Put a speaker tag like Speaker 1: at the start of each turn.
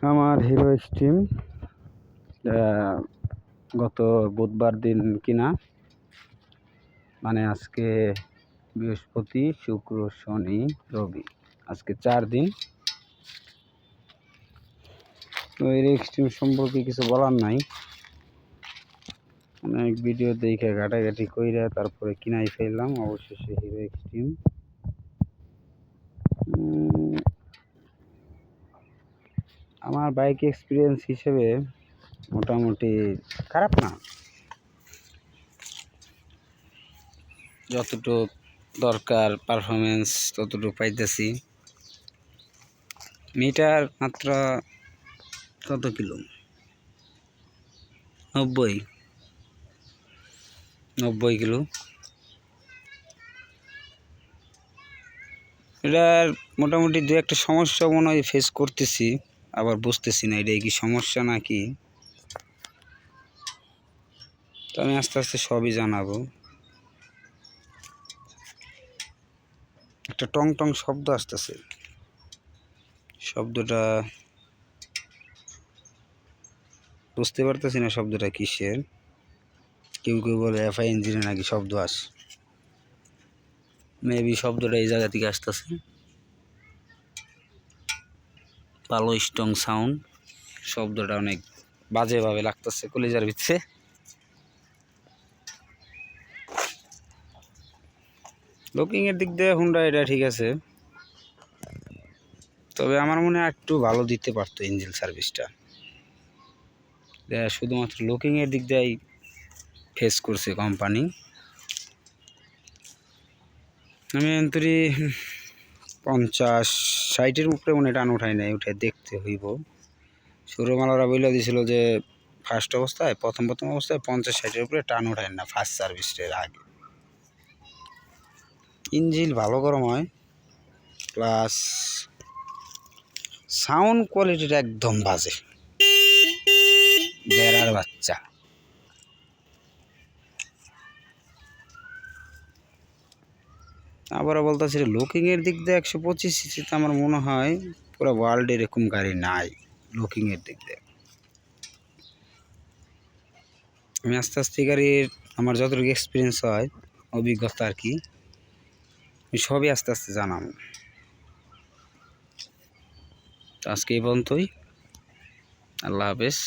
Speaker 1: আমার hero extreme গত বুধবার দিন কিনা, মানে আজকে বৃহস্পতি, শুক্র, শনি, রবি, আজকে 4 দিন। তো হিরো এক্সট্রিম সম্পর্কে কিছু বলার নাই, অনেক ভিডিও দেখে ঘাটাঘাটি কইরা তারপরে কিনাই ফেললাম অবশেষে হিরো এক্সট্রিম। আমার বাইক এক্সপিরিয়েন্স হিসেবে মোটামুটি খারাপ না, যতটুকু দরকার পারফরমেন্স ততটুকু পাইতেছি। মিটার মাত্র কত কিলো, 90 কিলো। এটার মোটামুটি দু একটা সমস্যা মনে হয় ফেস করতেছি, আবার বুঝতেছি না এটা কি সমস্যা নাকি। তো আমি আস্তে আস্তে সবই জানাবো। একটা টং টং শব্দ আসতেছে, শব্দটা বুঝতে পারতেছি না শব্দটা কিসের। কেউ কেউ বলে এফআই ইঞ্জিনে নাকি শব্দ আসে, মেবি শব্দটা এই জায়গা থেকে আসতেছে। ভালো স্ট্রং সাউন্ড, শব্দটা অনেক বাজেভাবে লাগতেছে কলিজার ভিতরে। লুকিংয়ের দিক দিয়ে হুন্ডা এটা ঠিক আছে, তবে আমার মনে হয় একটু ভালো দিতে পারতো ইঞ্জিন সার্ভিসটা। শুধুমাত্র লুকিংয়ের দিক দিয়েই ফেস করছে কোম্পানি। আমি অন্তরি 50-60-এর উপরে মনে টান উঠাই নাই, উঠে দেখতে হইব। শোরুমওয়ালারা বলে দিয়েছিল যে প্রথম অবস্থায় 50-60-এর উপরে টান উঠায় না ফার্স্ট সার্ভিসের আগে। ইঞ্জিন ভালো গরম হয়, প্লাস সাউন্ড কোয়ালিটিটা একদম বাজে, বেড়ার বাচ্চা। আবার বলতেছি লুকিংয়ের দিক দিয়ে 125 সিসিতে আমার মনে হয় পুরো ওয়ার্ল্ডে এরকম গাড়ি নাই লুকিংয়ের দিক দিয়ে। আমি আস্তে আস্তে গাড়ির আমার যতটুকু এক্সপিরিয়েন্স হয়, অভিজ্ঞতা আর কি, আমি সবই আস্তে আস্তে জানাবো। আজকে এই পর্যন্তই, আল্লাহ হাফেজ।